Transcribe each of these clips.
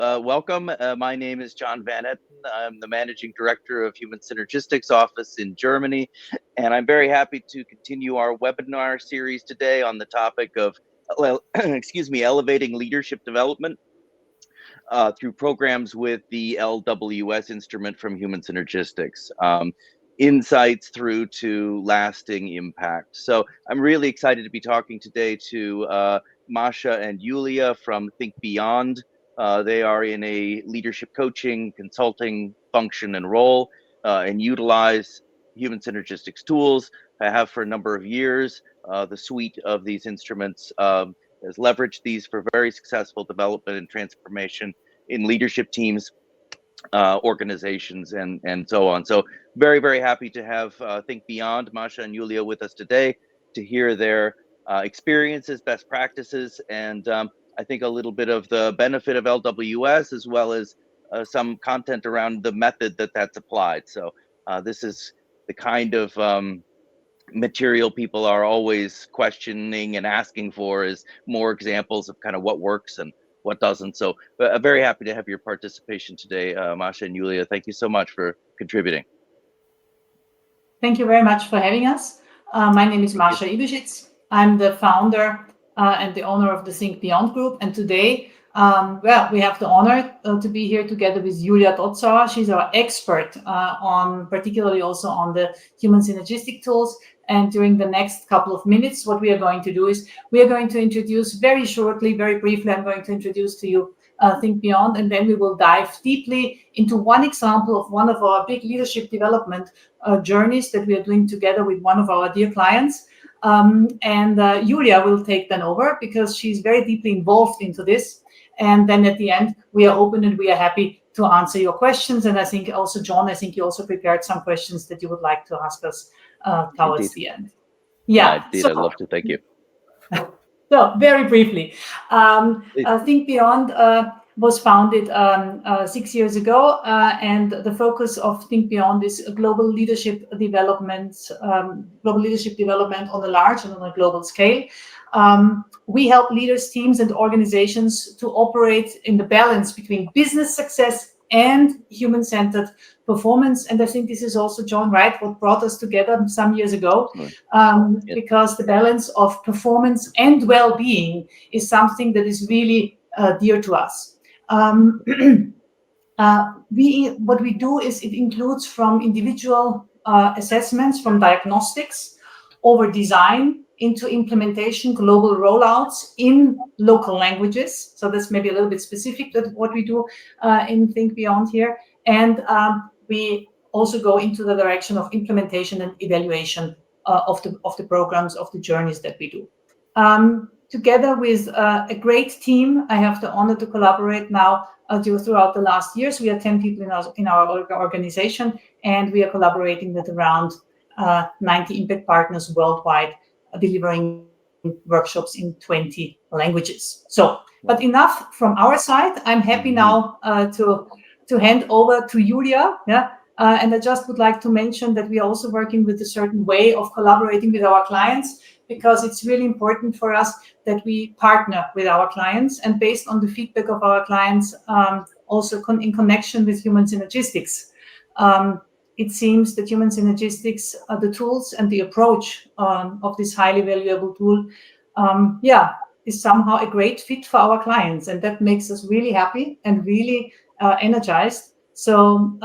welcome. My name is John van Etten. I'm the Managing Director of Human Synergistics office in Germany, and I'm very happy to continue our webinar series today on the topic of, elevating leadership development through programs with the LWS instrument from Human Synergistics. Insights through to lasting impact. So I'm really excited to be talking today to Masha and Julia from Think Beyond. They are in a leadership coaching, consulting function and role, and utilize Human Synergistics tools. I have for a number of years. The suite of these instruments has leveraged these for very successful development and transformation in leadership teams, organizations, and so on. So very, very happy to have Think Beyond, Masha and Julia, with us today to hear their experiences, best practices, and I think a little bit of the benefit of LWS, as well as some content around the method that's applied. So this is the kind of material people are always questioning and asking for, is more examples of kind of what works and what doesn't. So very happy to have your participation today, Masha and Julia. Thank you so much for contributing. Thank you very much for having us. My name is Masha Ibeschitz. I'm the founder and the owner of the Think Beyond group. And today, we have the honor to be here together with Julia Dotzauer. She's our expert particularly also on the human synergistic tools. And during the next couple of minutes, what we are going to do is we are going to introduce very shortly, very briefly, I'm going to introduce to you Think Beyond, and then we will dive deeply into one example of one of our big leadership development journeys that we are doing together with one of our dear clients. Julia will take then over because she's very deeply involved into this. And then at the end, we are open and we are happy to answer your questions. And I think also, John, I think you also prepared some questions that you would like to ask us towards Indeed. the end. Yeah, Indeed, I'd love to. Thank you. So very briefly, Think Beyond was founded 6 years ago, and the focus of Think Beyond is global leadership development on a large and on a global scale. We help leaders, teams, and organizations to operate in the balance between business success and human-centered performance. And I think this is also, John, right, what brought us together some years ago, because the balance of performance and well-being is something that is really dear to us. What we do is it includes from individual assessments, from diagnostics, over design, into implementation, global rollouts in local languages. So that's maybe a little bit specific to what we do in Think Beyond here. And we also go into the direction of implementation and evaluation of the programs, of the journeys that we do. Together with a great team, I have the honor to collaborate now throughout the last years. We are 10 people in our organization, and we are collaborating with around 90 impact partners worldwide, delivering workshops in 20 languages. So, but enough from our side. I'm happy now to hand over to Julia. And I just would like to mention that we are also working with a certain way of collaborating with our clients, because it's really important for us that we partner with our clients, and based on the feedback of our clients, also in connection with Human Synergistics. It seems that Human Synergistics, the tools and the approach of this highly valuable tool, is somehow a great fit for our clients. And that makes us really happy and really energized. So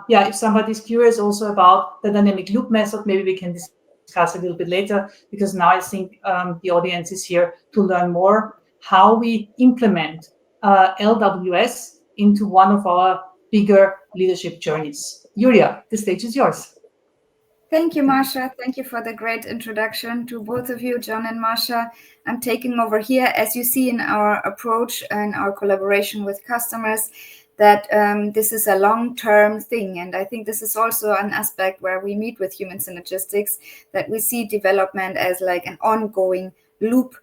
if somebody's curious also about the dynamic loop method, maybe we can discuss a little bit later, because now I think the audience is here to learn more how we implement LWS into one of our bigger leadership journeys. Julia, the stage is yours. Thank you, Masha. Thank you for the great introduction to both of you, John and Masha. I'm taking over here, as you see in our approach and our collaboration with customers, that this is a long-term thing. And I think this is also an aspect where we meet with Human Synergistics, that we see development as like an ongoing loop,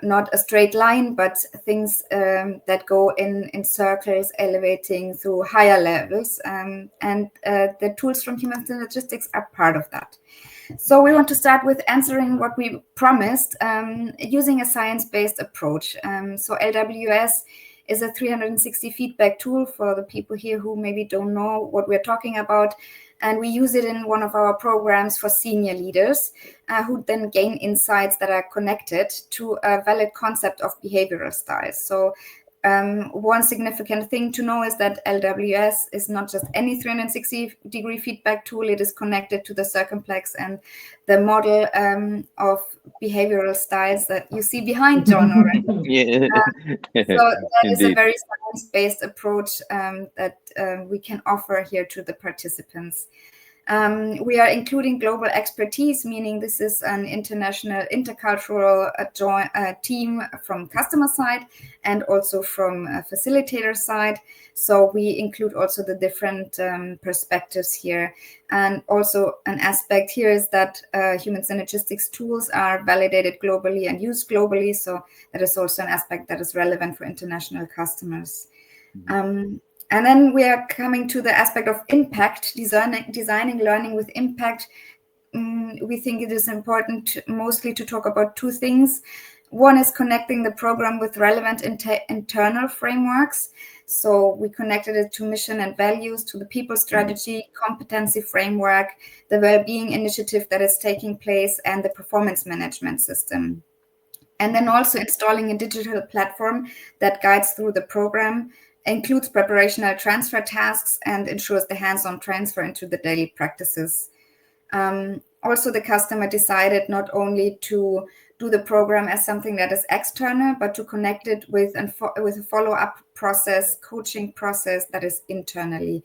not a straight line, but things that go in circles, elevating through higher levels. And the tools from Human Synergistics are part of that. So we want to start with answering what we promised, using a science-based approach. So LWS is a 360 feedback tool for the people here who maybe don't know what we're talking about. And we use it in one of our programs for senior leaders who then gain insights that are connected to a valid concept of behavioral styles. So one significant thing to know is that LWS is not just any 360-degree feedback tool. It is connected to the Circumplex and the model of behavioral styles that you see behind John already. Yeah. So that is a Indeed. very science-based approach that we can offer here to the participants. We are including global expertise, meaning this is an international, intercultural team from customer side and also from facilitator side. So we include also the different perspectives here. And also an aspect here is that human synergistics tools are validated globally and used globally. So that is also an aspect that is relevant for international customers. And then we are coming to the aspect of impact, designing learning with impact. We think it is important mostly to talk about two things. One is connecting the program with relevant internal frameworks. So we connected it to mission and values, to the people strategy, competency framework, the well-being initiative that is taking place, and the performance management system. And then also installing a digital platform that guides through the program, includes preparational transfer tasks, and ensures the hands-on transfer into the daily practices. Also, the customer decided not only to do the program as something that is external, but to connect it with a follow-up process, coaching process that is internally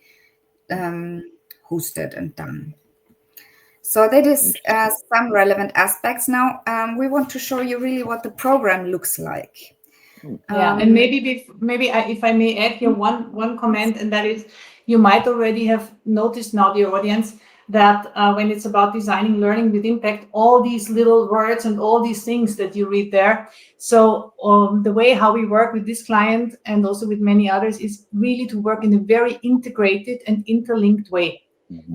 hosted and done. So that is some relevant aspects. Now, we want to show you really what the program looks like. Yeah, and maybe if I may add here one comment, and that is, you might already have noticed now, dear audience, that when it's about designing learning with impact, all these little words and all these things that you read there. So the way how we work with this client and also with many others is really to work in a very integrated and interlinked way.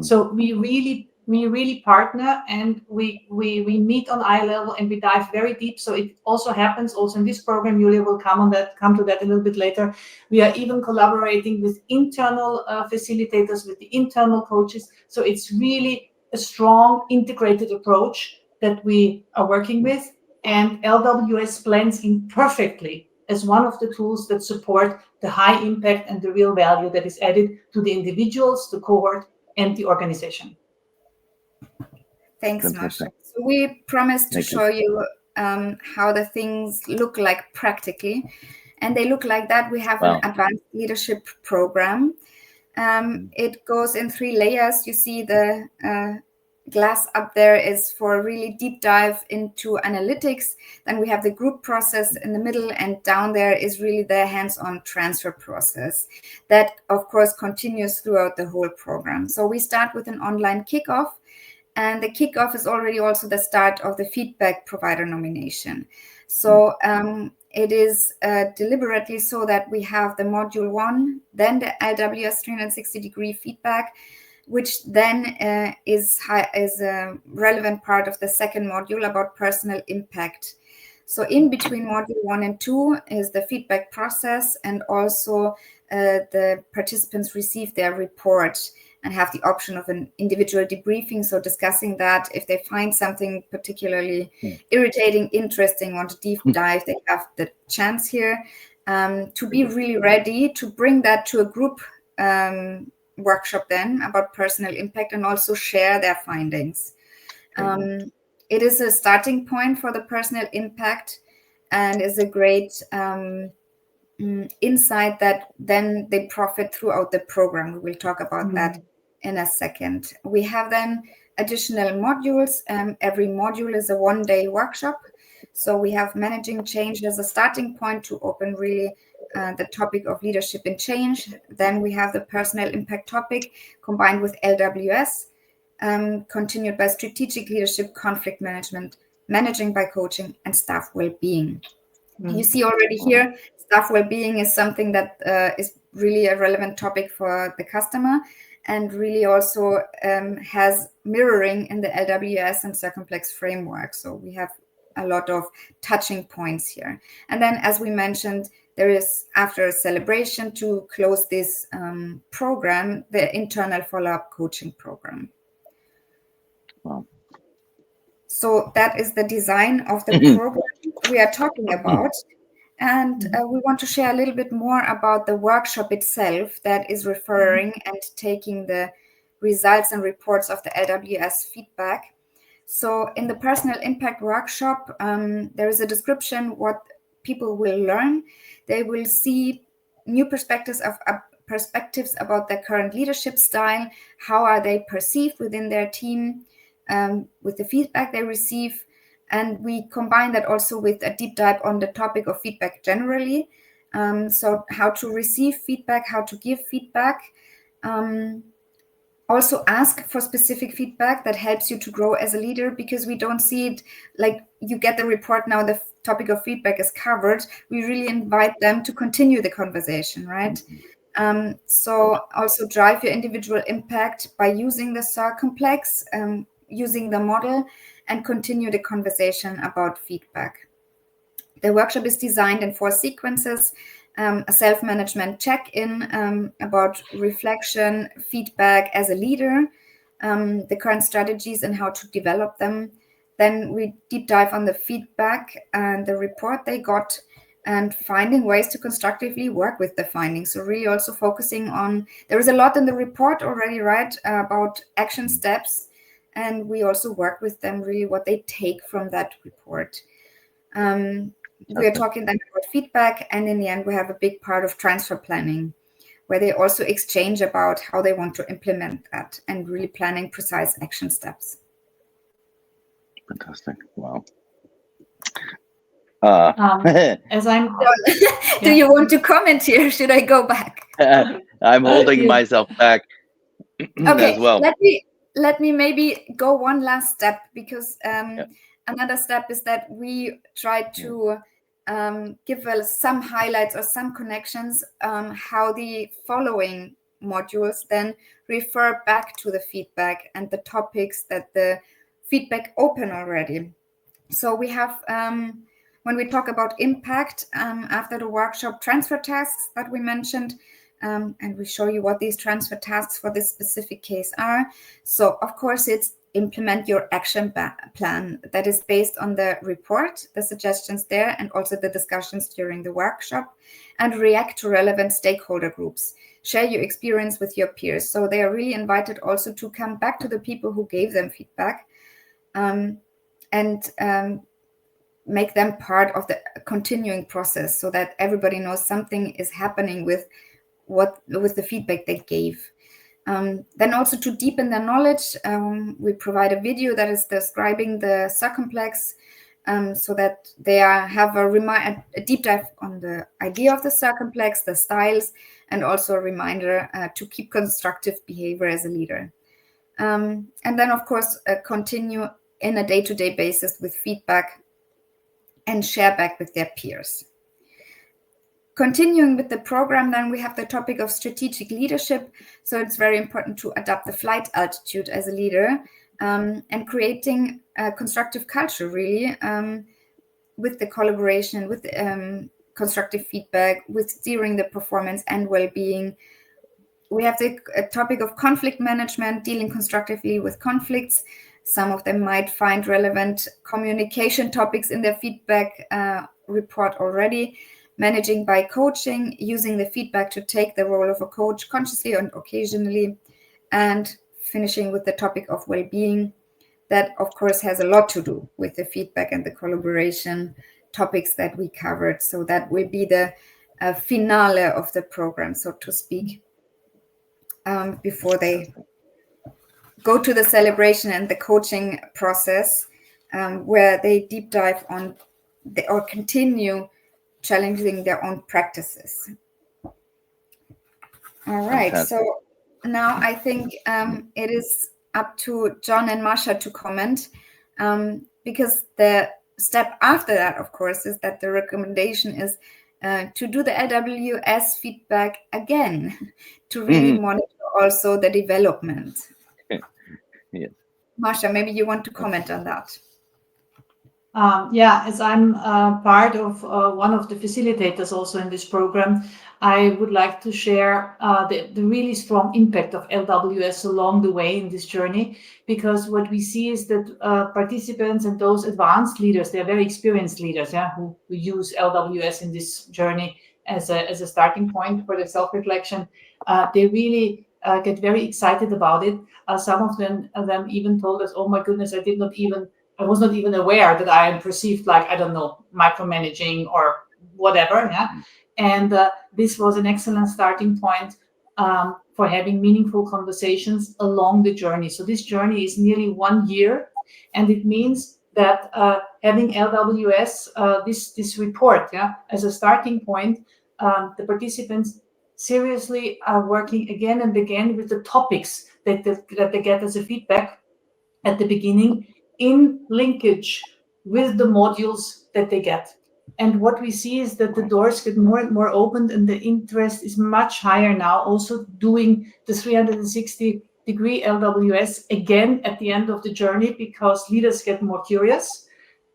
So we really partner, and we meet on eye level, and we dive very deep. So it also happens also in this program. Julia will come to that a little bit later. We are even collaborating with internal facilitators, with the internal coaches. So it's really a strong integrated approach that we are working with, and LWS blends in perfectly as one of the tools that support the high impact and the real value that is added to the individuals, the cohort, and the organization. Thanks, Masha. So we promised to show you how the things look like practically, and they look like that. We have an advanced leadership program. It goes in 3 layers. You see the glass up there is for really deep dive into analytics. Then we have the group process in the middle, and down there is really the hands-on transfer process that, of course, continues throughout the whole program. So we start with an online kickoff. And the kickoff is already also the start of the feedback provider nomination. So it is deliberately so that we have the module 1, then the LWS 360-degree feedback, which then is a relevant part of the second module about personal impact. So in between module 1 and 2 is the feedback process, and also the participants receive their report and have the option of an individual debriefing. So discussing that, if they find something particularly irritating, interesting, want to deep dive, they have the chance here to be really ready to bring that to a group workshop then about personal impact, and also share their findings. It is a starting point for the personal impact, and is a great insight that then they profit throughout the program. We will talk about that in a second. We have then additional modules. Every module is a 1-day workshop. So we have managing change as a starting point to open really the topic of leadership and change. Then we have the personal impact topic combined with LWS, continued by strategic leadership, conflict management, managing by coaching, and staff well-being. You see already here, staff well-being is something that is really a relevant topic for the customer, and really also has mirroring in the LWS and Circumplex framework. So we have a lot of touching points here. And then, as we mentioned, there is, after a celebration to close this program, the internal follow-up coaching program. Wow. So that is the design of the program we are talking about. And we want to share a little bit more about the workshop itself that is referring and taking the results and reports of the LWS feedback. So in the personal impact workshop, there is a description what people will learn. They will see new perspectives about their current leadership style. How are they perceived within their team with the feedback they receive? And we combine that also with a deep dive on the topic of feedback generally. So how to receive feedback, how to give feedback. Also ask for specific feedback that helps you to grow as a leader, because we don't see it like you get the report now, the topic of feedback is covered. We really invite them to continue the conversation, right? So also drive your individual impact by using the SAR complex, using the model, and continue the conversation about feedback. The workshop is designed in 4 sequences. A self-management check-in about reflection, feedback as a leader, the current strategies and how to develop them. Then we deep dive on the feedback and the report they got, and finding ways to constructively work with the findings. So really also focusing on, there is a lot in the report already, right, about action steps, and we also work with them really what they take from that report. We are talking then about feedback, and in the end we have a big part of transfer planning, where they also exchange about how they want to implement that and really planning precise action steps. Fantastic. Wow. As I'm Do you want to comment here? Should I go back? I'm holding myself back Okay, as well. Let me maybe go one last step, because another step is that we try to give some highlights or some connections, how the following modules then refer back to the feedback and the topics that the feedback open already. So we have, when we talk about impact, after the workshop, transfer tasks that we mentioned, and we show you what these transfer tasks for this specific case are. So of course it's implement your action plan that is based on the report, the suggestions there, and also the discussions during the workshop, and react to relevant stakeholder groups. Share your experience with your peers. So they are really invited also to come back to the people who gave them feedback, and make them part of the continuing process, so that everybody knows something is happening with the feedback they gave. Then also to deepen their knowledge, we provide a video that is describing the circumplex, so that they have a deep dive on the idea of the circumplex, the styles, and also a reminder to keep constructive behavior as a leader. And then, of course, continue in a day-to-day basis with feedback and share back with their peers. Continuing with the program, then we have the topic of strategic leadership. So it's very important to adapt the flight altitude as a leader, and creating a constructive culture, really, with the collaboration, with constructive feedback, with steering the performance and well-being. We have the topic of conflict management, dealing constructively with conflicts. Some of them might find relevant communication topics in their feedback report already. Managing by coaching, using the feedback to take the role of a coach consciously and occasionally, and finishing with the topic of well-being. That, of course, has a lot to do with the feedback and the collaboration topics that we covered. So that will be the finale of the program, so to speak, before they go to the celebration and the coaching process, where they deep dive on or continue challenging their own practices. All right, so now I think it is up to John and Masha to comment, because the step after that, of course, is that the recommendation is to do the LWS feedback again, to really monitor also the development. Yeah. Masha, maybe you want to comment on that. As I'm part of one of the facilitators also in this program, I would like to share the really strong impact of LWS along the way in this journey, because what we see is that participants and those advanced leaders, they're very experienced leaders, who use LWS in this journey as a starting point for their self-reflection. They really get very excited about it. Some of them even told us, "Oh my goodness, I was not even aware that I am perceived like, I don't know, micromanaging or whatever." And this was an excellent starting point for having meaningful conversations along the journey. So this journey is nearly 1 year, and it means that having LWS, this report, as a starting point, the participants seriously are working again and again with the topics that they get as a feedback at the beginning, in linkage with the modules that they get. And what we see is that the doors get more and more opened, and the interest is much higher now, also doing the 360-degree LWS again at the end of the journey, because leaders get more curious.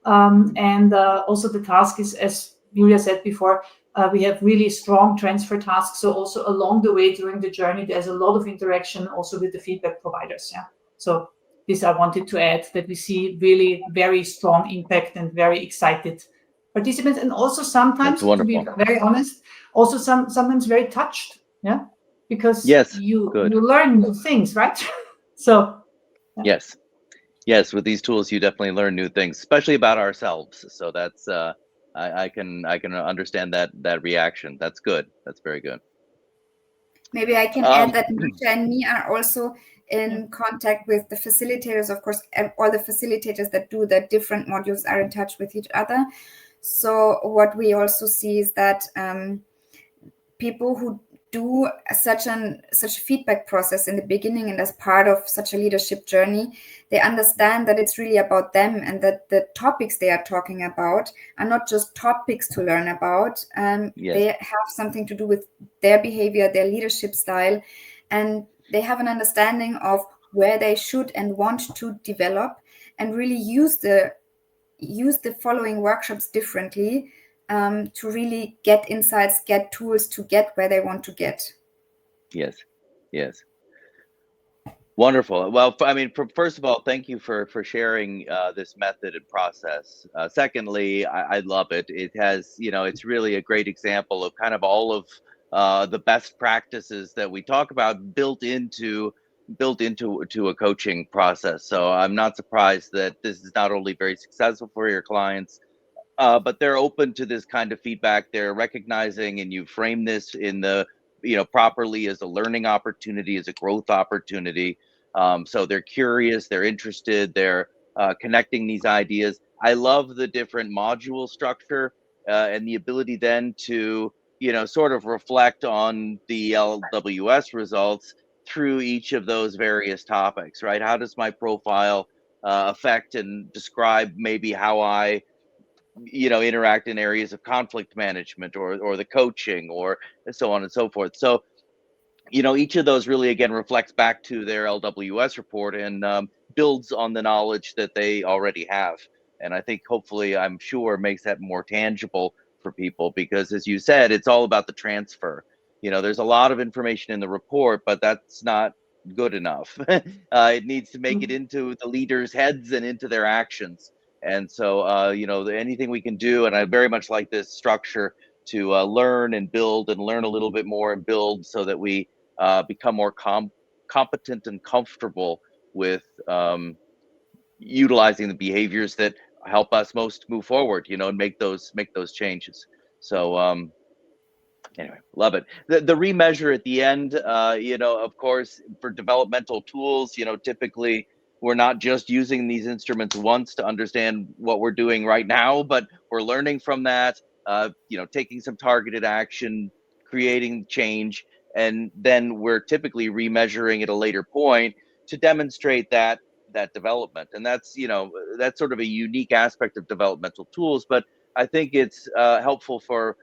And also the task is, as Julia said before, we have really strong transfer tasks. So also along the way during the journey, there's a lot of interaction also with the feedback providers. So this I wanted to add, that we see really very strong impact and very excited participants, and also sometimes, to be very honest, also sometimes very touched, because you learn new things, right? So yes, with these tools you definitely learn new things, especially about ourselves. So that's I can understand that reaction. That's good. That's very good. Maybe I can add that Masha and me are also in contact with the facilitators. Of course, all the facilitators that do the different modules are in touch with each other. So what we also see is that people who do such feedback process in the beginning and as part of such a leadership journey, they understand that it's really about them, and that the topics they are talking about are not just topics to learn about. They have something to do with their behavior, their leadership style, and they have an understanding of where they should and want to develop, and really use the following workshops differently to really get insights, get tools to get where they want to get. Yes. Wonderful. Well, I mean, first of all, thank you for sharing this method and process. Secondly, I love it. It has, it's really a great example of kind of all of the best practices that we talk about built into a coaching process. So I'm not surprised that this is not only very successful for your clients, but they're open to this kind of feedback. They're recognizing, and you frame this in the properly, as a learning opportunity, as a growth opportunity. So they're curious, they're interested, they're connecting these ideas. I love the different module structure and the ability then to sort of reflect on the LWS results through each of those various topics, right? How does my profile affect and describe maybe how I interact in areas of conflict management or the coaching or so on and so forth. So, each of those really, again, reflects back to their LWS report and builds on the knowledge that they already have. And I think hopefully, I'm sure, makes that more tangible for people, because as you said, it's all about the transfer. There's a lot of information in the report, but that's not good enough. It needs to make it into the leaders' heads and into their actions. And so, anything we can do, and I very much like this structure to learn and build and learn a little bit more and build, so that we become more competent and comfortable with utilizing the behaviors that help us most move forward, and make those changes. So anyway, love it. The remeasure at the end, of course, for developmental tools, typically we're not just using these instruments once to understand what we're doing right now, but we're learning from that, taking some targeted action, creating change, and then we're typically remeasuring at a later point to demonstrate that development. And that's that's sort of a unique aspect of developmental tools, but I think it's helpful for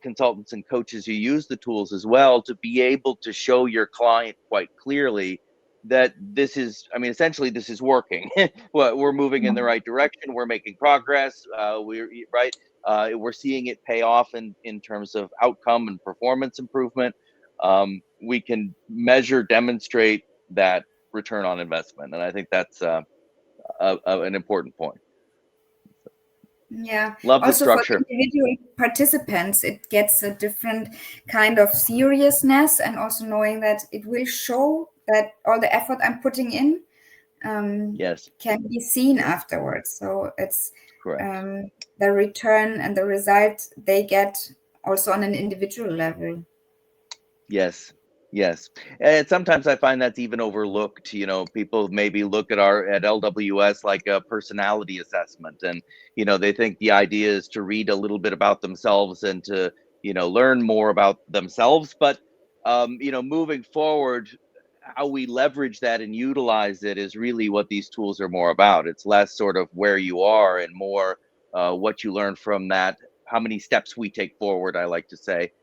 consultants and coaches who use the tools as well, to be able to show your client quite clearly that this is, I mean, essentially this is working. We're moving in the right direction. We're making progress. We're seeing it pay off in terms of outcome and performance improvement. We can measure, demonstrate that return on investment, and I think that's an important point. Yeah. Love the Also for the structure. individual participants, it gets a different kind of seriousness, and also knowing that it will show that all the effort I'm putting in Yes, can be seen afterwards. So it's correct. the return and the result they get also on an individual level. Yes, yes. And sometimes I find that's even overlooked. You know, people maybe look at LWS like a personality assessment, and they think the idea is to read a little bit about themselves and to learn more about themselves. But moving forward, how we leverage that and utilize it is really what these tools are more about. It's less sort of where you are and more what you learn from that. How many steps we take forward, I like to say.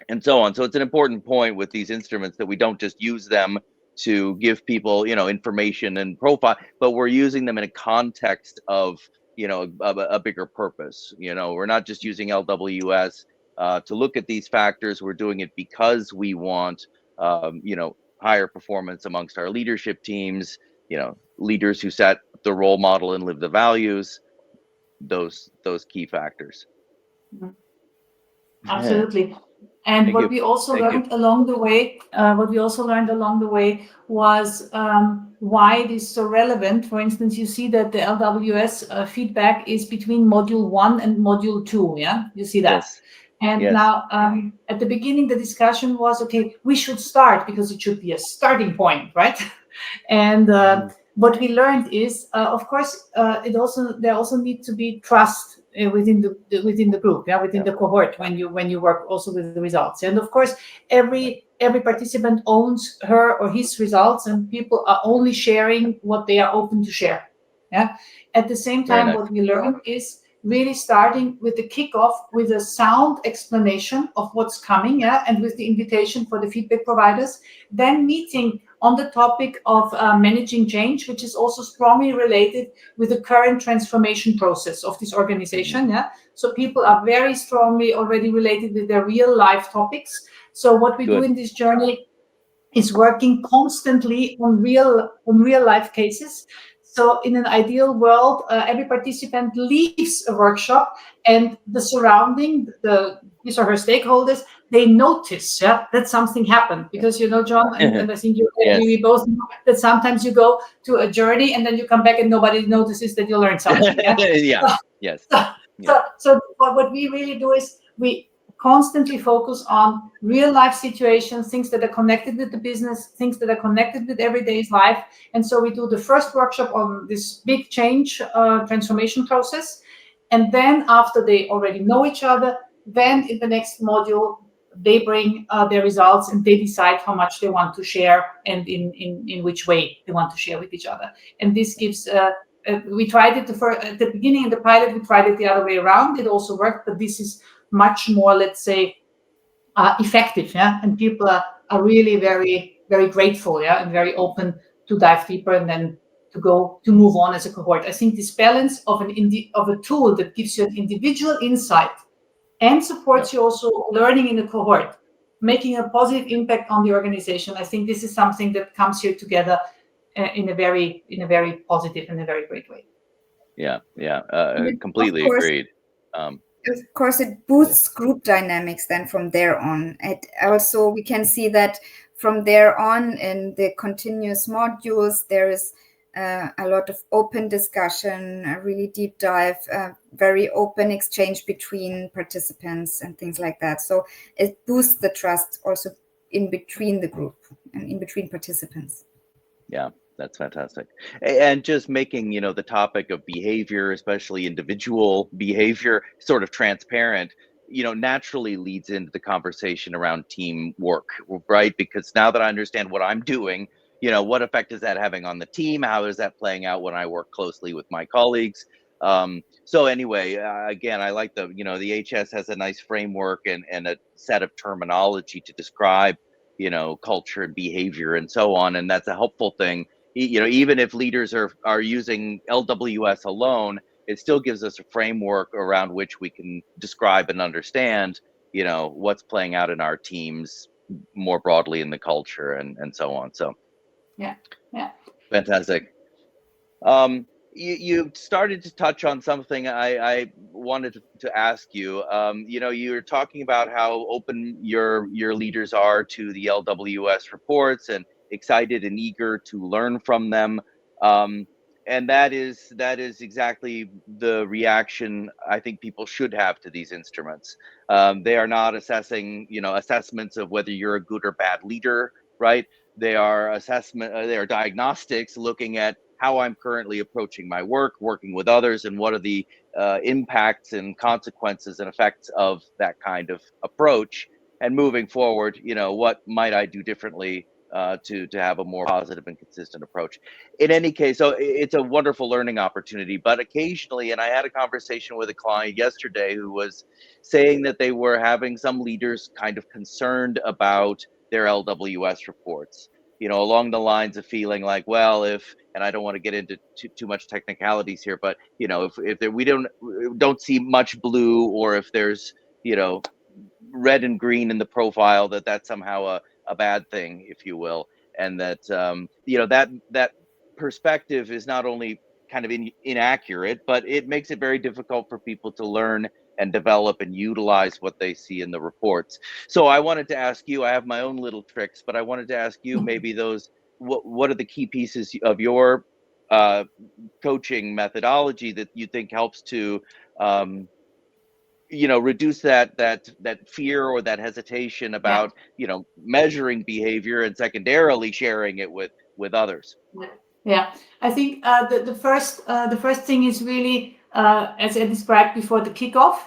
And so on. So it's an important point with these instruments that we don't just use them to give people, information and profile, but we're using them in a context of, a bigger purpose. We're not just using LWS to look at these factors. We're doing it because we want, higher performance amongst our leadership teams, leaders who set the role model and live the values, those key factors. Absolutely. And Thank what you. we also Thank you. learned along the way, was why it is so relevant. For instance, you see that the LWS feedback is between module 1 and module 2. Yeah, you see that. Yes. And Yes. now, at the beginning, the discussion was, okay, we should start because it should be a starting point, right? And what we learned is, of course, there also need to be trust within the group, within the cohort when you work also with the results. And of course, every participant owns her or his results, and people are only sharing what they are open to share. Yeah. At the same time, what we learned is really starting with the kickoff with a sound explanation of what's coming, and with the invitation for the feedback providers, then meeting on the topic of managing change, which is also strongly related with the current transformation process of this organization. Yeah, so people are very strongly already related with their real life topics. So what we do in this journey is working constantly on real life cases. So in an ideal world, every participant leaves a workshop, and the surrounding, these are her stakeholders, they notice that something happened. Because, John, and I think we both know that sometimes you go to a journey and then you come back and nobody notices that you learned something. Yes. So what we really do is we constantly focus on real life situations, things that are connected with the business, things that are connected with everyday's life. And so we do the first workshop on this big change transformation process. And then after they already know each other, then in the next module, they bring their results and they decide how much they want to share and in which way they want to share with each other. And this gives, we tried it at the beginning in the pilot, we tried it the other way around. It also worked, but this is much more, let's say, effective, and people are really very, very grateful, and very open to dive deeper and then to move on as a cohort. I think this balance of a tool that gives you an individual insight and supports you also learning in a cohort, making a positive impact on the organization. I think this is something that comes here together in a very positive and a very great way. Yeah, completely agreed. Of course, it boosts group dynamics then from there on. It also, we can see that from there on in the continuous modules, there is a lot of open discussion, a really deep dive, very open exchange between participants and things like that. So it boosts the trust also in between the group and in between participants. Yeah. That's fantastic. And just making, the topic of behavior, especially individual behavior, sort of transparent, naturally leads into the conversation around teamwork, right? Because now that I understand what I'm doing, what effect is that having on the team? How is that playing out when I work closely with my colleagues? So anyway, again, I like the HS has a nice framework and a set of terminology to describe culture and behavior and so on. And that's a helpful thing. Even if leaders are using LWS alone, it still gives us a framework around which we can describe and understand, what's playing out in our teams more broadly in the culture and so on. So yeah. fantastic. You started to touch on something I wanted to ask you. You're talking about how open your leaders are to the LWS reports and excited and eager to learn from them. And that is exactly the reaction I think people should have to these instruments. They are not assessing, assessments of whether you're a good or bad leader, right? They are they are diagnostics looking at how I'm currently approaching my work, working with others, and what are the impacts and consequences and effects of that kind of approach. And moving forward, what might I do differently to have a more positive and consistent approach. In any case, so it's a wonderful learning opportunity, but occasionally, and I had a conversation with a client yesterday who was saying that they were having some leaders kind of concerned about their LWS reports, along the lines of feeling like, well, and I don't want to get into too much technicalities here, but if we don't see much blue, or if there's red and green in the profile, that's somehow a bad thing, if you will, and that that perspective is not only kind of inaccurate, but it makes it very difficult for people to learn and develop and utilize what they see in the reports. So I wanted to ask you, I have my own little tricks, but I wanted to ask you maybe what are the key pieces of your coaching methodology that you think helps to reduce that fear or that hesitation about measuring behavior and secondarily sharing it with others. Yeah, I think the first thing is really, as I described before, the kickoff.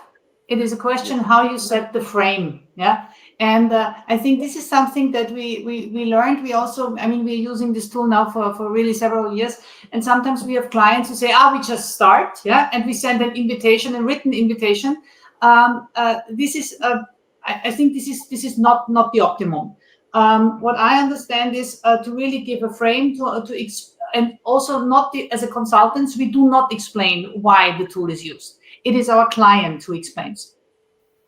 It is a question how you set the frame. Yeah, and I think this is something that we learned. We also, we're using this tool now for really several years, and sometimes we have clients who say, we just start, and we send an invitation, a written invitation. This is, I think this is not the optimum. What I understand is to really give a frame and also not as a consultants, we do not explain why the tool is used. It is our client who explains.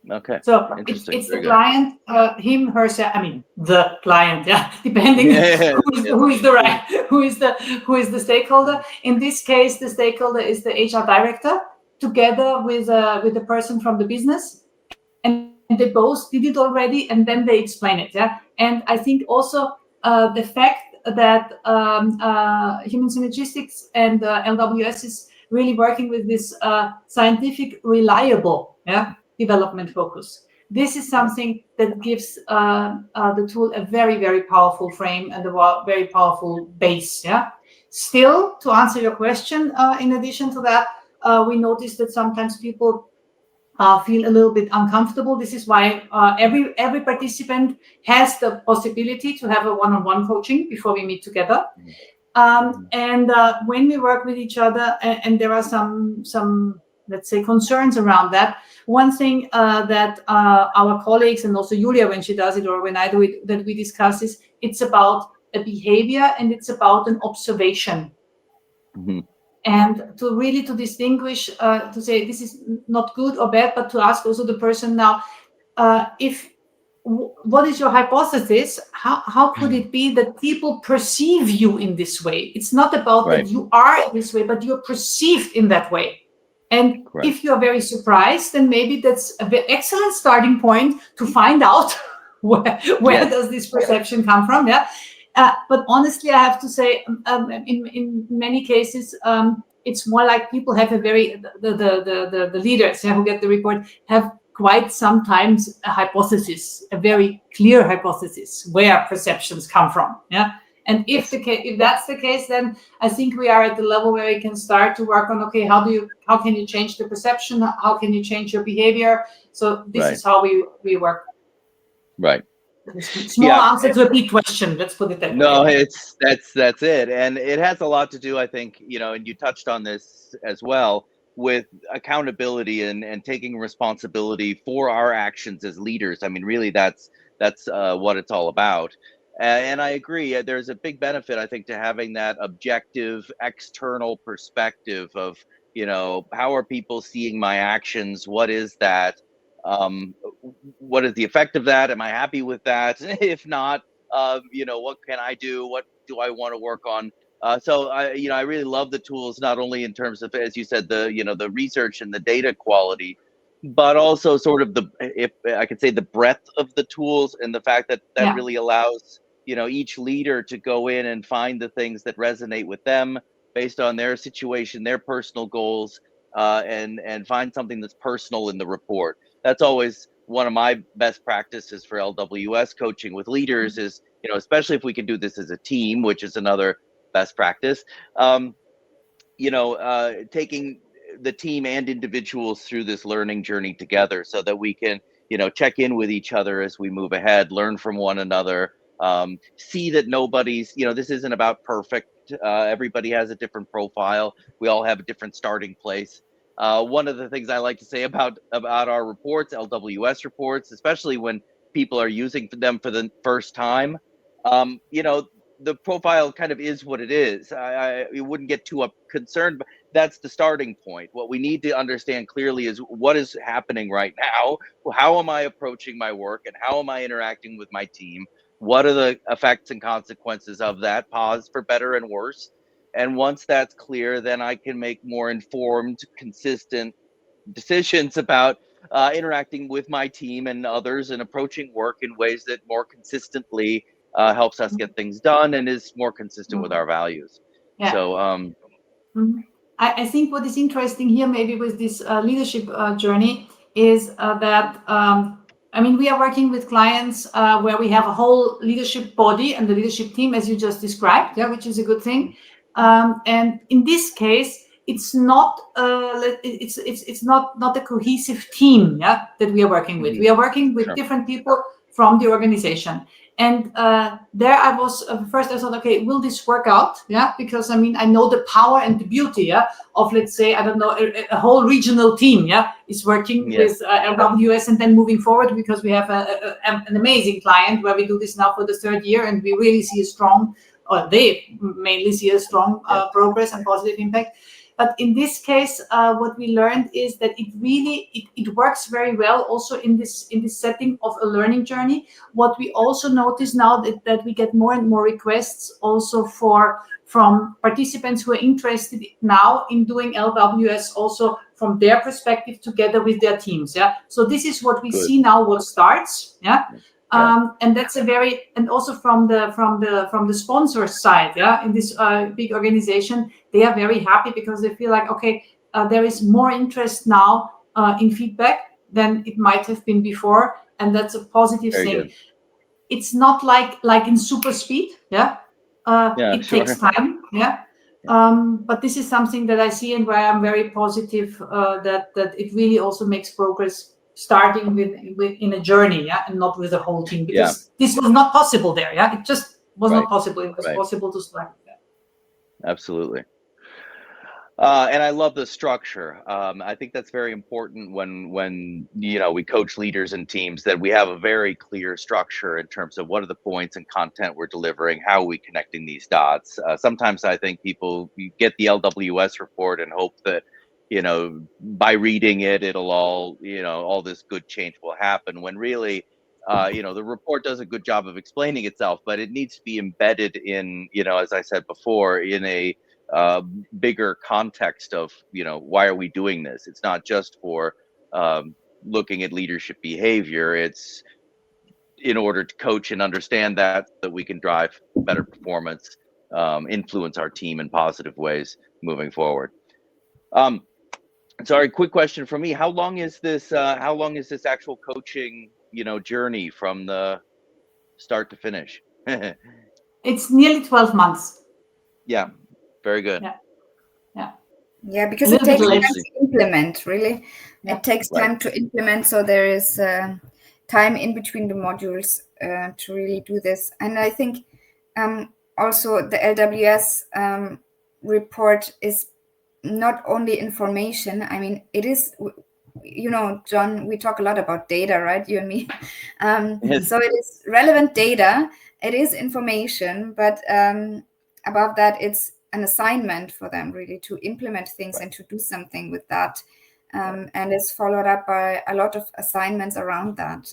Okay. So it's the client, him, herself. The client, depending who is the stakeholder. In this case, the stakeholder is the HR director, together with the person from the business, and they both did it already, and then they explain it. And I think also the fact that Human Synergistics and LWS is really working with this scientific, reliable development focus. This is something that gives the tool a very, very powerful frame and a very powerful base. Still, to answer your question, in addition to that, we notice that sometimes people feel a little bit uncomfortable. This is why every participant has the possibility to have a one-on-one coaching before we meet together. And when we work with each other, and there are some let's say concerns around that. One thing that our colleagues, and also Julia when she does it, or when I do it, that we discuss is it's about a behavior and it's about an observation. Mm-hmm. And to distinguish, to say this is not good or bad, but to ask also the person now, what is your hypothesis? How could it be that people perceive you in this way? It's not about that you are in this way, but you're perceived in that way. And if you're very surprised, then maybe that's an excellent starting point to find out where does this perception come from. But honestly, I have to say, in many cases, it's more like people have the leaders who get the report have quite sometimes a hypothesis, a very clear hypothesis where perceptions come from. And if that's the case, then I think we are at the level where we can start to work on, okay, how can you change the perception? How can you change your behavior? So this is how we work. Right. Small answer to a big question. Let's put it that way. No, that's it, and it has a lot to do, I think, and you touched on this as well, with accountability and taking responsibility for our actions as leaders. Really, that's that's what it's all about. And I agree. There's a big benefit, I think, to having that objective external perspective of, how are people seeing my actions? What is that? What is the effect of that? Am I happy with that? If not, what can I do? What do I want to work on? So I really love the tools, not only in terms of, as you said, the research and the data quality, but also sort of if I could say, the breadth of the tools, and the fact that Yeah. really allows, each leader to go in and find the things that resonate with them based on their situation, their personal goals, and find something that's personal in the report. That's always one of my best practices for LWS coaching with leaders is, especially if we can do this as a team, which is another best practice, taking the team and individuals through this learning journey together so that we can, check in with each other as we move ahead, learn from one another, see that nobody's, this isn't about perfect. Everybody has a different profile. We all have a different starting place. One of the things I like to say about our reports, LWS reports, especially when people are using them for the first time, the profile kind of is what it is. You wouldn't get too concerned, but that's the starting point. What we need to understand clearly is what is happening right now. How am I approaching my work, and how am I interacting with my team? What are the effects and consequences of that? Pause for better and worse. And once that's clear, then I can make more informed, consistent decisions about interacting with my team and others, and approaching work in ways that more consistently helps us get things done and is more consistent with our values. Yeah. So I think what is interesting here, maybe with this leadership journey, is that we are working with clients where we have a whole leadership body and the leadership team, as you just described, which is a good thing. And in this case, it's not it's not a cohesive team, that we are working with. We are working with different people from the organization. And there I was, first I thought, okay, will this work out? Because I know the power and the beauty of, let's say, I don't know, a whole regional team is working with LWS and then moving forward, because we have an amazing client where we do this now for the third year, and we really see a strong, or they mainly see a strong progress and positive impact. But in this case, what we learned is that it works very well also in this setting of a learning journey. What we also notice now that we get more and more requests also from participants who are interested now in doing LWS also from their perspective together with their teams. So this is what we see now, what starts. And that's and also from the sponsor side, in this big organization, they are very happy because they feel like, okay, there is more interest now in feedback than it might have been before, and that's a positive thing. Good. It's not like in super speed, it takes time, but this is something that I see and where I'm very positive that it really also makes progress, starting with in a journey, and not with a whole team, because this was not possible there. It just was not possible. It was possible to start with that. Absolutely. And I love the structure. I think that's very important when we coach leaders and teams, that we have a very clear structure in terms of what are the points and content we're delivering, how are we connecting these dots. Sometimes I think people get the LWS report and hope that by reading it, it'll all this good change will happen, when really the report does a good job of explaining itself, but it needs to be embedded in, as I said before, in a bigger context of, why are we doing this? It's not just for looking at leadership behavior. It's in order to coach and understand that we can drive better performance, influence our team in positive ways moving forward. Sorry, quick question from me. How long is this actual coaching, journey from the start to finish? It's nearly 12 months. Yeah, very good. Yeah, because it takes time to implement, really. It takes time to implement, so there is time in between the modules to really do this. And I think also the LWS report is not only information. It is John, we talk a lot about data, right? You and me. Yes. So it is relevant data. It is information, but above that, it's an assignment for them really to implement things and to do something with that. And it's followed up by a lot of assignments around that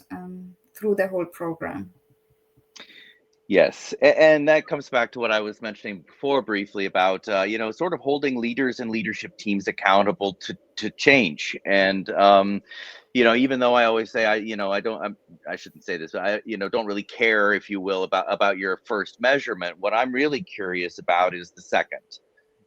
through the whole program. Yes, and that comes back to what I was mentioning before briefly about sort of holding leaders and leadership teams accountable to change. And even though I always say I shouldn't say this, I don't really care, if you will, about your first measurement. What I'm really curious about is the second.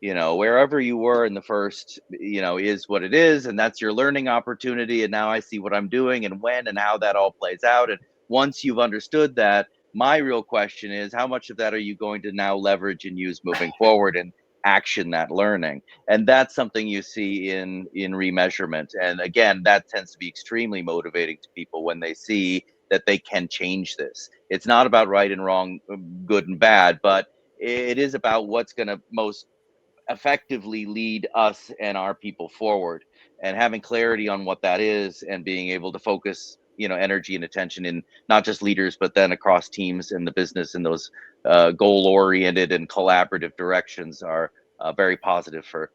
Wherever you were in the first, is what it is, and that's your learning opportunity. And now I see what I'm doing and when and how that all plays out. And once you've understood that, my real question is, how much of that are you going to now leverage and use moving forward and action that learning? And that's something you see in remeasurement. And again, that tends to be extremely motivating to people when they see that they can change this. It's not about right and wrong, good and bad, but it is about what's going to most effectively lead us and our people forward, and having clarity on what that is and being able to focus energy and attention in not just leaders but then across teams in the business in those goal oriented and collaborative directions are very positive for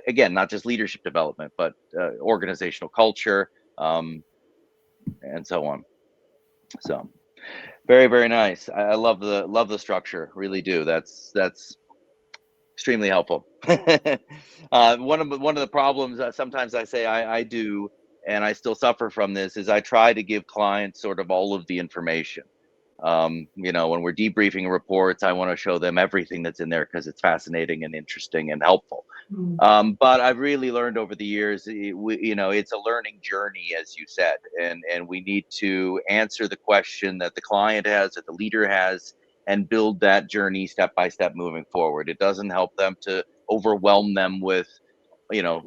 again not just leadership development but organizational culture, and so on. So very, very nice. I love the structure, really do. That's extremely helpful. One of the problems sometimes I say I do, and I still suffer from this, is I try to give clients sort of all of the information. When we're debriefing reports, I want to show them everything that's in there because it's fascinating and interesting and helpful. But I've really learned over the years, it's a learning journey, as you said, and we need to answer the question that the client has, that the leader has, and build that journey step by step moving forward. It doesn't help them to overwhelm them with,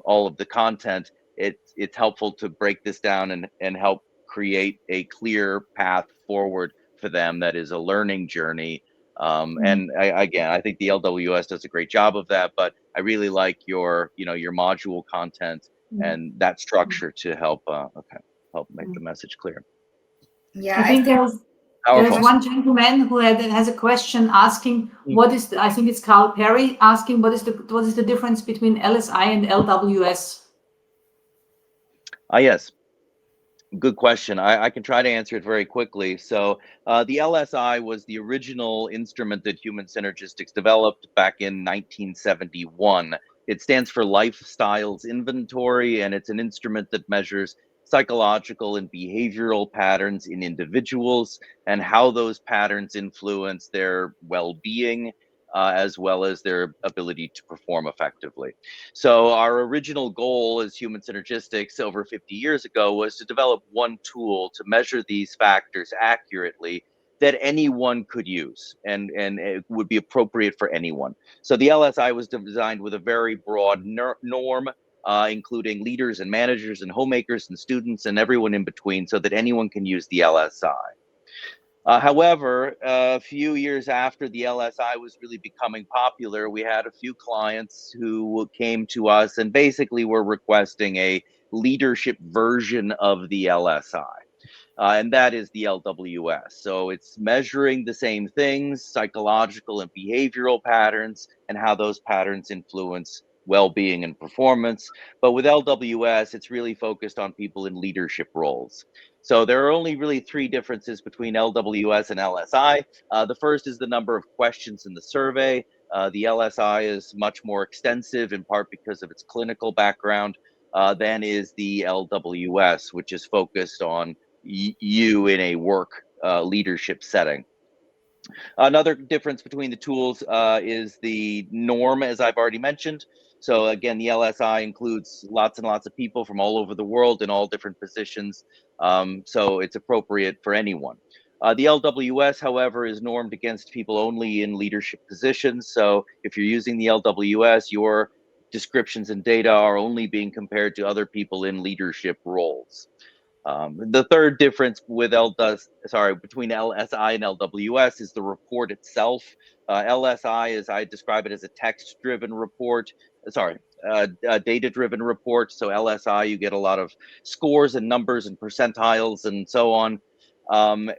all of the content. It's helpful to break this down and help create a clear path forward for them that is a learning journey. And I think the LWS does a great job of that, but I really like your module content and that structure to help make the message clear. Yeah, I think there's Powerful. one gentleman who has a question asking what is I think it's Carl Perry asking what is the difference between LSI and LWS? Yes. Good question. I can try to answer it very quickly. So the LSI was the original instrument that Human Synergistics developed back in 1971. It stands for Lifestyles Inventory, and it's an instrument that measures psychological and behavioral patterns in individuals and how those patterns influence their well-being, as well as their ability to perform effectively. So our original goal as Human Synergistics over 50 years ago was to develop one tool to measure these factors accurately that anyone could use and it would be appropriate for anyone. So the LSI was designed with a very broad norm, including leaders and managers and homemakers and students and everyone in between, so that anyone can use the LSI. However, a few years after the LSI was really becoming popular, we had a few clients who came to us and basically were requesting a leadership version of the LSI. And that is the LWS. So it's measuring the same things, psychological and behavioral patterns, and how those patterns influence well-being and performance. But with LWS, it's really focused on people in leadership roles. So there are only really three differences between LWS and LSI. The first is the number of questions in the survey. The LSI is much more extensive, in part because of its clinical background, than is the LWS, which is focused on you in a work leadership setting. Another difference between the tools is the norm, as I've already mentioned. So again, the LSI includes lots and lots of people from all over the world in all different positions. So it's appropriate for anyone. The LWS, however, is normed against people only in leadership positions. So if you're using the LWS, your descriptions and data are only being compared to other people in leadership roles. The third difference with between LSI and LWS is the report itself. LSI, as I describe it, as a text-driven report. data-driven reports. So LSI, you get a lot of scores and numbers and percentiles and so on.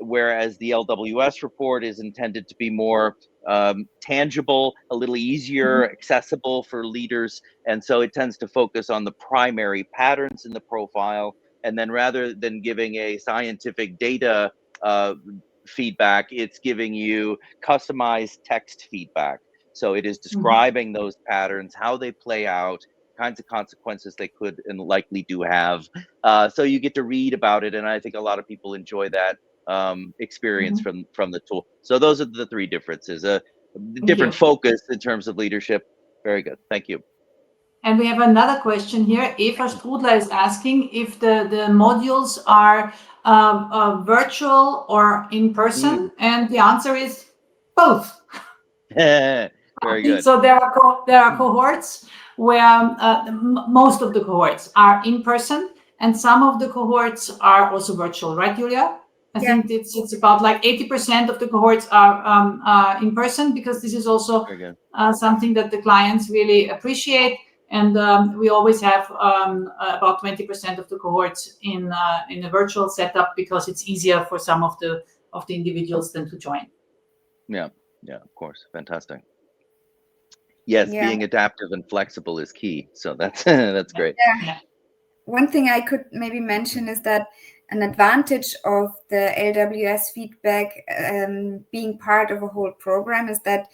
Whereas the LWS report is intended to be more tangible, a little easier, accessible for leaders. And so it tends to focus on the primary patterns in the profile. And then rather than giving a scientific data feedback, it's giving you customized text feedback. So it is describing those patterns, how they play out, kinds of consequences they could and likely do have. So you get to read about it, and I think a lot of people enjoy that experience from the tool. So those are the three differences. Different focus in terms of leadership. Very good. Thank you. And we have another question here. Eva Strudler is asking if the modules are virtual or in person, and the answer is both. Very good. So there are cohorts where most of the cohorts are in person, and some of the cohorts are also virtual, right, Julia? I think it's about like 80% of the cohorts are in person, because this is also something that the clients really appreciate. And we always have about 20% of the cohorts in a virtual setup, because it's easier for some of the individuals then to join. Yeah, of course. Fantastic. Yes, being adaptive and flexible is key. So that's great. Yeah. One thing I could maybe mention is that an advantage of the LWS feedback being part of a whole program is that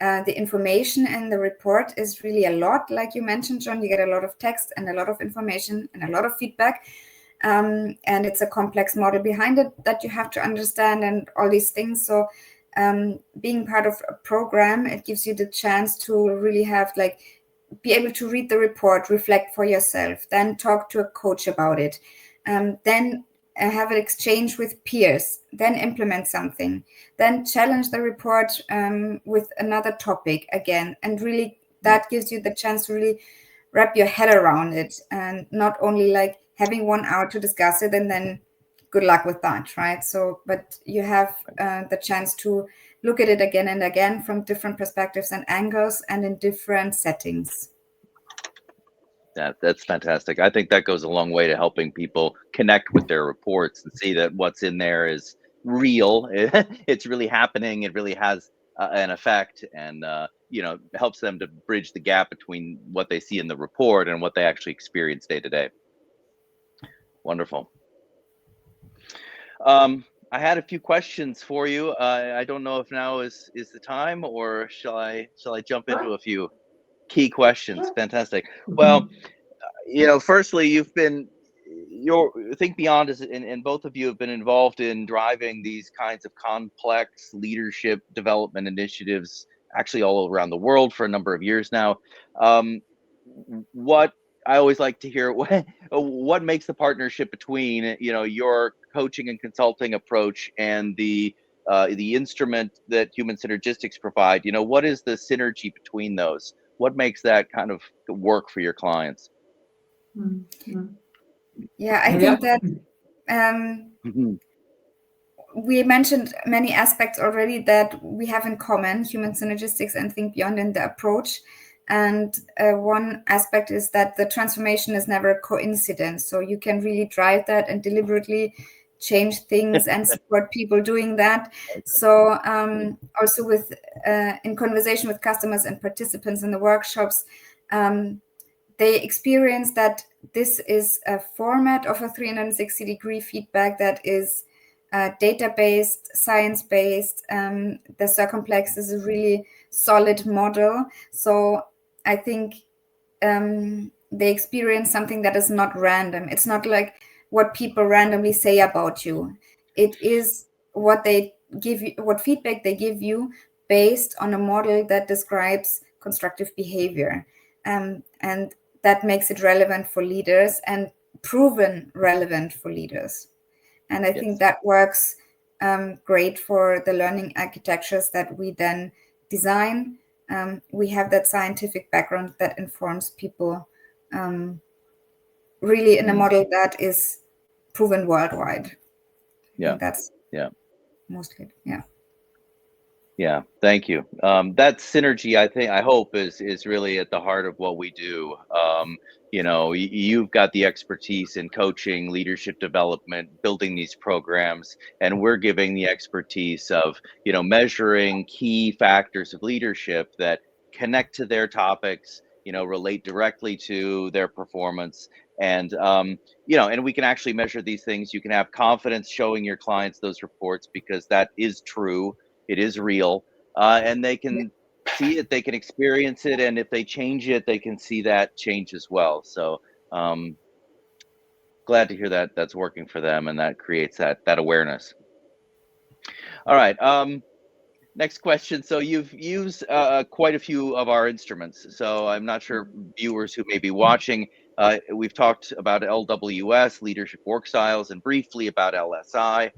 the information in the report is really a lot. Like you mentioned, John, you get a lot of text and a lot of information and a lot of feedback. And it's a complex model behind it that you have to understand and all these things. So being part of a program, it gives you the chance to really have be able to read the report, reflect for yourself, then talk to a coach about it, then have an exchange with peers, then implement something, then challenge the report with another topic again. And really that gives you the chance to really wrap your head around it, and not only having 1 hour to discuss it and then good luck with that, right? So, but you have the chance to look at it again and again from different perspectives and angles and in different settings. That's fantastic. I think that goes a long way to helping people connect with their reports and see that what's in there is real. It's really happening. It really has an effect, and helps them to bridge the gap between what they see in the report and what they actually experience day to day. Wonderful. I had a few questions for you. I don't know if now is the time, or shall I jump into a few key questions? Fantastic. Well, firstly, your Think Beyond is, and both of you have been involved in driving these kinds of complex leadership development initiatives, actually all around the world for a number of years now. What I always like to hear, what makes the partnership between your coaching and consulting approach and the instrument that Human Synergistics provide? What is the synergy between those? What makes that kind of work for your clients? Yeah, I think that we mentioned many aspects already that we have in common, Human Synergistics and Think Beyond in the approach. And one aspect is that the transformation is never a coincidence. So you can really drive that and deliberately change things and support people doing that. So also with in conversation with customers and participants in the workshops, they experience that this is a format of a 360-degree feedback that is data-based, science-based. The Circumplex is a really solid model. So I think they experience something that is not random. It's not like what people randomly say about you. It is what they give you, what feedback they give you based on a model that describes constructive behavior. And that makes it relevant for leaders and proven relevant for leaders. And I think that works great for the learning architectures that we then design. We have that scientific background that informs people really in a model that is proven worldwide. Yeah, that's mostly, yeah. Yeah, thank you. That synergy, I hope, is really at the heart of what we do. You've got the expertise in coaching, leadership development, building these programs, and we're giving the expertise of, measuring key factors of leadership that connect to their topics, relate directly to their performance. And we can actually measure these things. You can have confidence showing your clients those reports because that is true. It is real, and they can see it, they can experience it, and if they change it, they can see that change as well. So glad to hear that that's working for them, and that creates that awareness. All right. Next question. So you've used quite a few of our instruments. So I'm not sure viewers who may be watching. We've talked about LWS, Leadership WorkStyles, and briefly about LSI.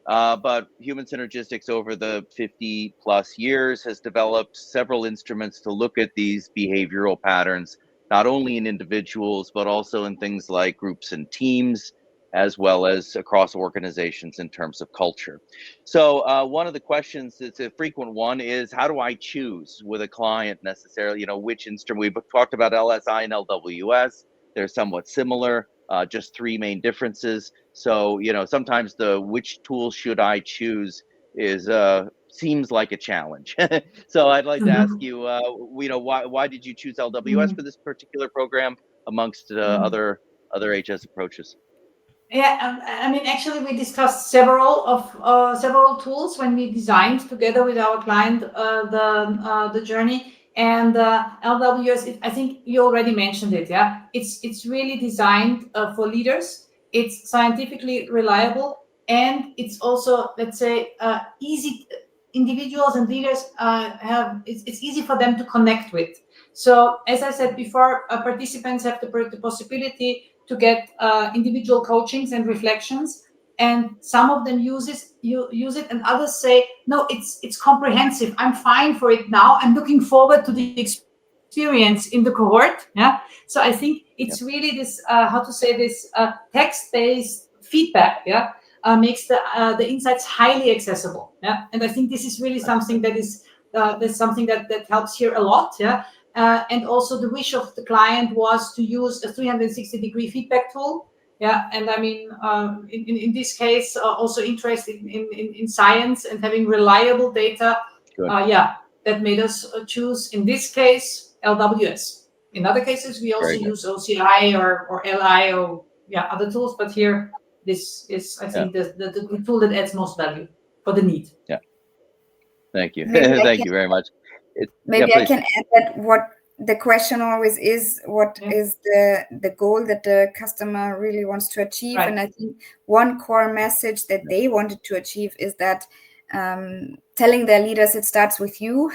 But Human Synergistics over the 50 plus years has developed several instruments to look at these behavioral patterns, not only in individuals, but also in things like groups and teams, as well as across organizations in terms of culture. So one of the questions that's a frequent one is, how do I choose with a client necessarily, which instrument? We've talked about LSI and LWS. They're somewhat similar, just three main differences. So, sometimes the which tool should I choose is seems like a challenge. So I'd like to ask you, why did you choose LWS for this particular program amongst other HS approaches? Yeah, I mean, actually, we discussed several tools when we designed together with our client the journey. And LWS, I think you already mentioned it. Yeah, it's really designed for leaders. It's scientifically reliable, and it's also, let's say, easy. Individuals and leaders it's easy for them to connect with. So, as I said before, participants have the possibility to get individual coachings and reflections, and some of them use it, and others say, no, it's comprehensive, I'm fine for it now, I'm looking forward to the experience in the cohort. Yeah, so I think it's really this text-based feedback. Yeah, makes the insights highly accessible. Yeah, and I think this is really something that's something that helps here a lot. Yeah. And also the wish of the client was to use a 360-degree feedback tool. Yeah, and I mean, in this case, also interested in science and having reliable data. That made us choose, in this case, LWS. In other cases, we also use OCI or LI or other tools, but here, this is, I think, the tool that adds most value for the need. Yeah. Thank you. Thank you very much. Maybe I can add that what the question always is, what is the goal that the customer really wants to achieve? Right. And I think one core message that they wanted to achieve is that telling their leaders it starts with you,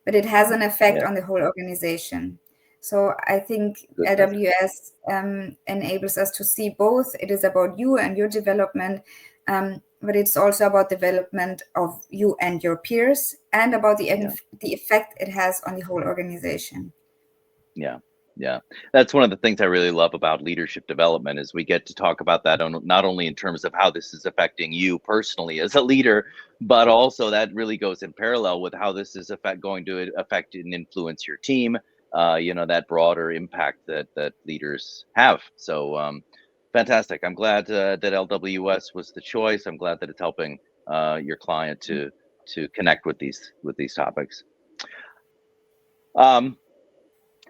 but it has an effect on the whole organization. So I think LWS enables us to see both. It is about you and your development, but it's also about development of you and your peers, and about the effect it has on the whole organization. Yeah. That's one of the things I really love about leadership development, is we get to talk about that not only in terms of how this is affecting you personally as a leader, but also that really goes in parallel with how this is going to affect and influence your team. That broader impact that leaders have. So fantastic. I'm glad that LWS was the choice. I'm glad that it's helping your client to connect with these topics.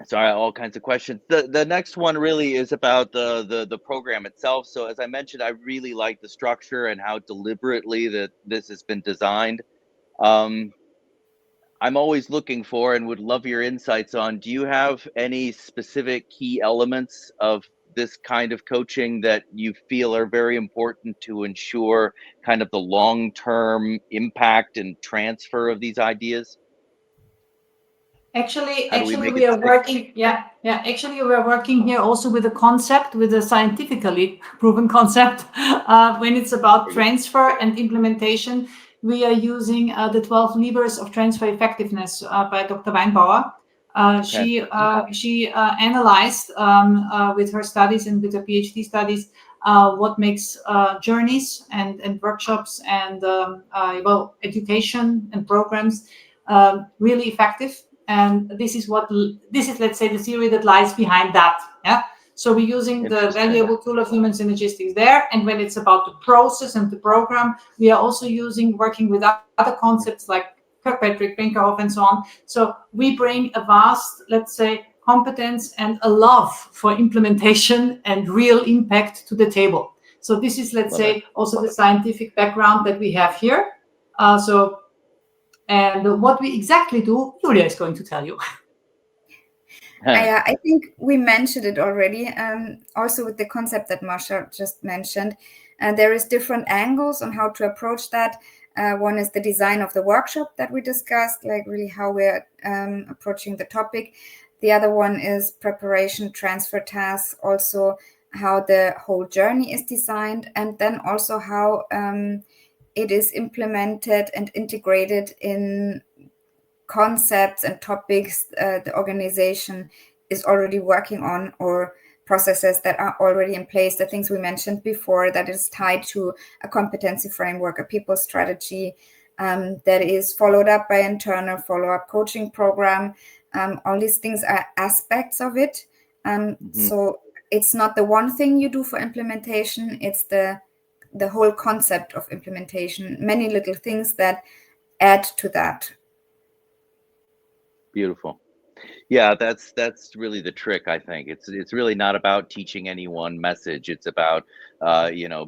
Sorry, all kinds of questions. The next one really is about the program itself. So as I mentioned, I really like the structure and how deliberately that this has been designed. I'm always looking for and would love your insights on, do you have any specific key elements of this kind of coaching that you feel are very important to ensure kind of the long-term impact and transfer of these ideas? Actually, we are working. Actually, we are working here also with a concept, with a scientifically proven concept. When it's about transfer and implementation, we are using the 12 levers of transfer effectiveness by Dr. Weinbauer. She analyzed with her studies and with her PhD studies what makes journeys and workshops and education and programs really effective. And this is let's say the theory that lies behind that. Yeah. So we're using the valuable tool of human synergistics there. And when it's about the process and the program, we are also working with other concepts like Kirkpatrick, Brinkerhoff, and so on. So we bring a vast, let's say, competence and a love for implementation and real impact to the table. So this is, let's say, also the scientific background that we have here. And what we exactly do, Julia is going to tell you. I think we mentioned it already, also with the concept that Masha just mentioned. There is different angles on how to approach that. One is the design of the workshop that we discussed, like really how we're approaching the topic. The other one is preparation, transfer tasks, also how the whole journey is designed, and then also how it is implemented and integrated in concepts and topics the organization is already working on, or processes that are already in place, the things we mentioned before, that is tied to a competency framework, a people strategy, that is followed up by internal follow-up coaching program. All these things are aspects of it. So it's not the one thing you do for implementation, it's the whole concept of implementation, many little things that add to that. Beautiful. Yeah, that's really the trick. I think it's really not about teaching any one message. It's about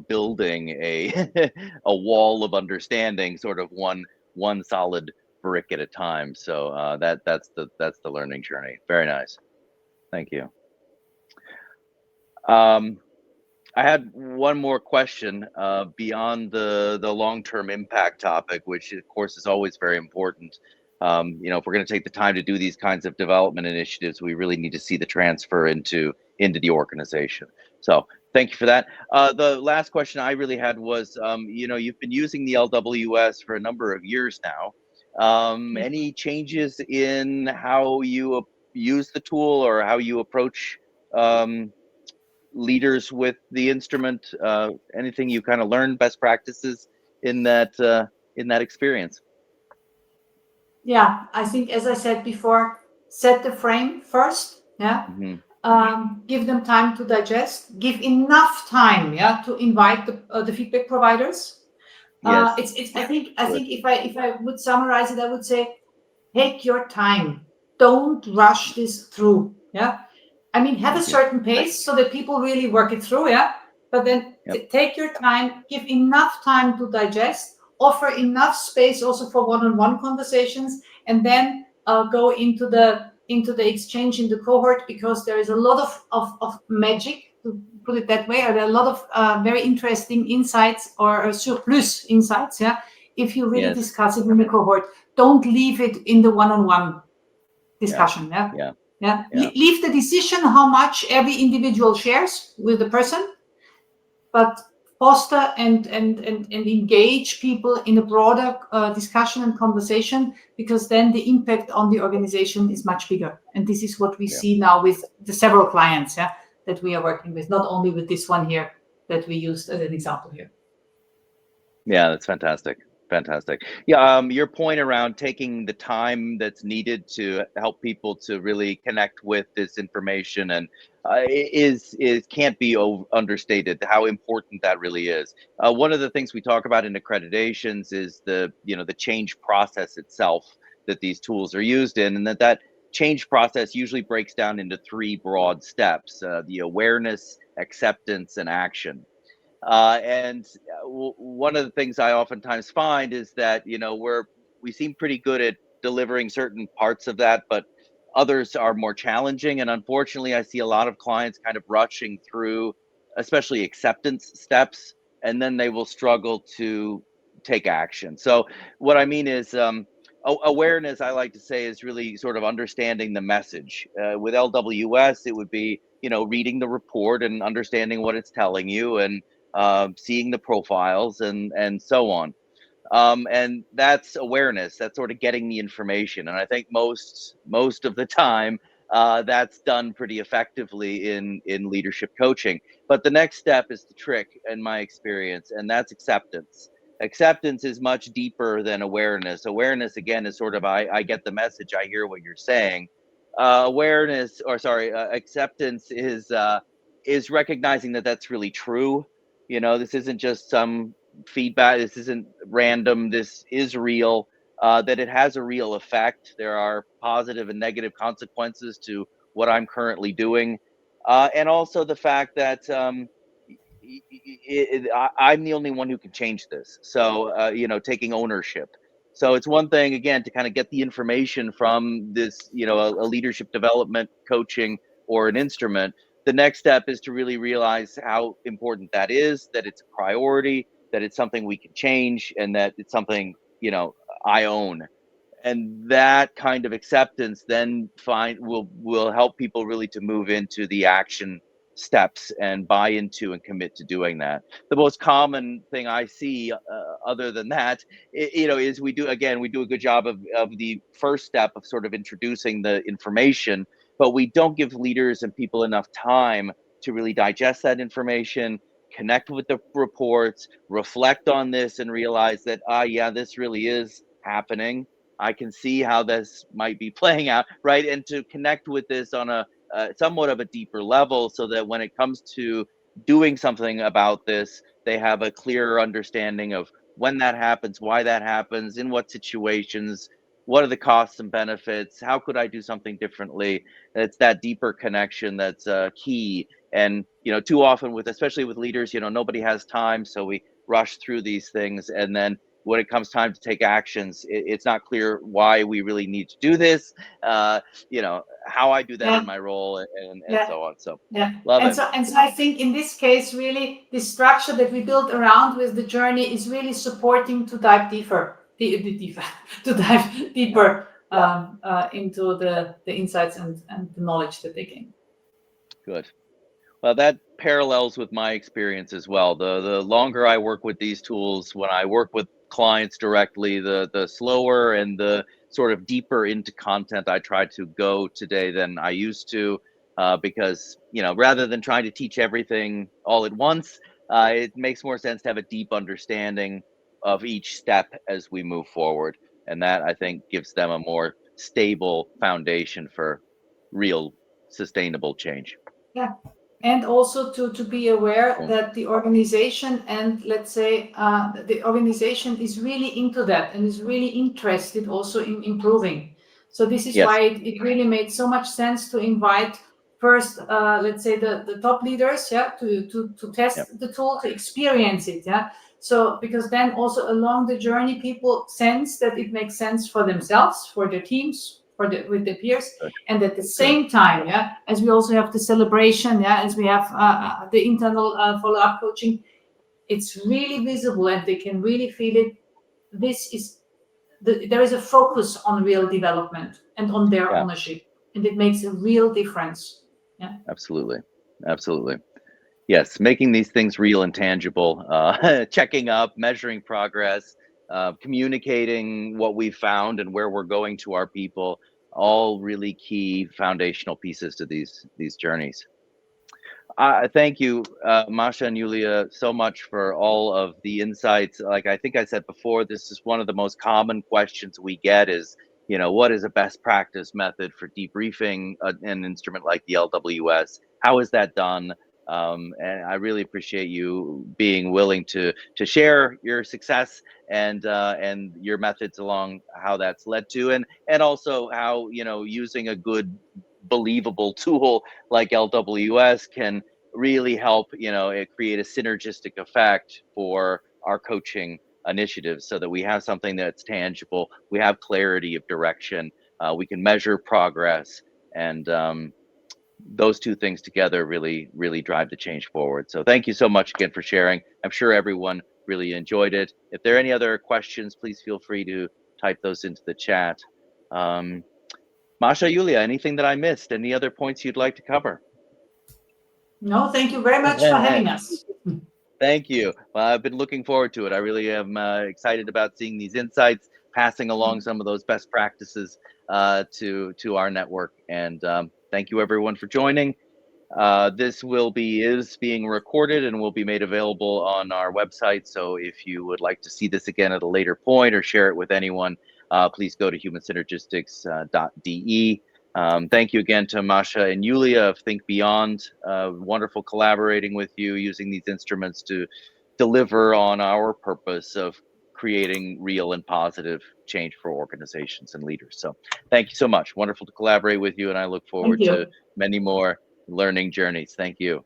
building a a wall of understanding, sort of one solid brick at a time. So that's the learning journey. Very nice. Thank you. I had one more question beyond the long-term impact topic, which of course is always very important. If we're going to take the time to do these kinds of development initiatives, we really need to see the transfer into the organization. So thank you for that. The last question I really had was, you've been using the LWS for a number of years now. Any changes in how you use the tool or how you approach leaders with the instrument? Anything you kind of learned, best practices in that experience? Yeah, I think, as I said before, set the frame first. Yeah. Give them time to digest. Give enough time. Yeah, to invite the feedback providers. Yes. I think if I would summarize it, I would say, take your time. Don't rush this through. Yeah. I mean, have a certain pace so that people really work it through. Yeah. But then take your time. Give enough time to digest. Offer enough space also for one-on-one conversations, and then go into the exchange in the cohort, because there is a lot of magic, to put it that way, or there are a lot of very interesting insights or surplus insights. Yeah, if you really discuss it in the cohort, don't leave it in the one-on-one discussion. Leave the decision how much every individual shares with the person, but foster and engage people in a broader discussion and conversation, because then the impact on the organization is much bigger. And this is what we see now with the several clients that we are working with, not only with this one here that we used as an example here. Yeah, that's fantastic. Fantastic. Yeah, your point around taking the time that's needed to help people to really connect with this information and is can't be understated how important that really is. One of the things we talk about in accreditations is the change process itself that these tools are used in, and that change process usually breaks down into three broad steps: the awareness, acceptance, and action. One of the things I oftentimes find is that we seem pretty good at delivering certain parts of that, but others are more challenging. And unfortunately, I see a lot of clients kind of rushing through, especially acceptance steps, and then they will struggle to take action. So what I mean is, awareness, I like to say, is really sort of understanding the message. With LWS, it would be reading the report and understanding what it's telling you, and seeing the profiles and so on. And that's awareness. That's sort of getting the information. And I think most of the time, that's done pretty effectively in leadership coaching. But the next step is the trick, in my experience, and that's acceptance. Acceptance is much deeper than awareness. Awareness, again, is sort of I get the message, I hear what you're saying. Acceptance is recognizing that that's really true. This isn't just some feedback. This isn't random. This is real. That it has a real effect. There are positive and negative consequences to what I'm currently doing, and also the fact that I'm the only one who can change this. So, taking ownership. So it's one thing, again, to kind of get the information from this, a leadership development coaching or an instrument. The next step is to really realize how important that is, that it's a priority, that it's something we can change, and that it's something, I own. And that kind of acceptance then will help people really to move into the action steps and buy into and commit to doing that. The most common thing I see, other than that, is we do a good job of the first step of sort of introducing the information, but we don't give leaders and people enough time to really digest that information, connect with the reports, reflect on this, and realize that yeah, this really is happening. I can see how this might be playing out, right? And to connect with this on a somewhat of a deeper level, so that when it comes to doing something about this, they have a clearer understanding of when that happens, why that happens, in what situations, what are the costs and benefits, how could I do something differently. It's that deeper connection that's key. And too often, especially with leaders, nobody has time, so we rush through these things, and then when it comes time to take actions, it's not clear why we really need to do this, how I do that in my role, and so on. So love it. So I think in this case, really, the structure that we built around with the journey is really supporting to dive deeper, to dive deeper into the insights and the knowledge that they gain. Good. Well, that parallels with my experience as well. The longer I work with these tools, when I work with clients directly, the slower and the sort of deeper into content I try to go today than I used to, because rather than trying to teach everything all at once, it makes more sense to have a deep understanding of each step as we move forward, and that, I think, gives them a more stable foundation for real sustainable change. Yeah. And also to be aware that the organization, and let's say the organization is really into that and is really interested also in improving. So this is why it really made so much sense to invite first, let's say the top leaders, to test the tool, to experience it, So because then also along the journey, people sense that it makes sense for themselves, for their teams, with the peers, and at the same time, as we also have the celebration, as we have the internal follow-up coaching, it's really visible and they can really feel it. There is a focus on real development and on their ownership, and it makes a real difference. Absolutely. Yes, making these things real and tangible, checking up, measuring progress, communicating what we found and where we're going to our people, all really key foundational pieces to these journeys. Thank you, Masha and Julia, so much for all of the insights. Like I think I said before, this is one of the most common questions we get is, what is a best practice method for debriefing an instrument like the LWS? How is that done? And I really appreciate you being willing to share your success and your methods along how that's led to, and also how using a good, believable tool like LWS can really help create a synergistic effect for our coaching initiatives, so that we have something that's tangible, we have clarity of direction, we can measure progress, and those two things together really drive the change forward. So thank you so much again for sharing. I'm sure everyone really enjoyed it. If there are any other questions, please feel free to type those into the chat. Masha, Julia, anything that I missed? Any other points you'd like to cover? No, thank you very much for having us. Thank you. Well, I've been looking forward to it. I really am excited about seeing these insights, passing along some of those best practices to our network. And Thank you everyone for joining. This is being recorded and will be made available on our website. So if you would like to see this again at a later point or share it with anyone, please go to humansynergistics.de. Thank you again to Masha and Yulia of Think Beyond. Wonderful collaborating with you, using these instruments to deliver on our purpose of creating real and positive change for organizations and leaders. So thank you so much. Wonderful to collaborate with you, and I look forward to many more learning journeys. Thank you.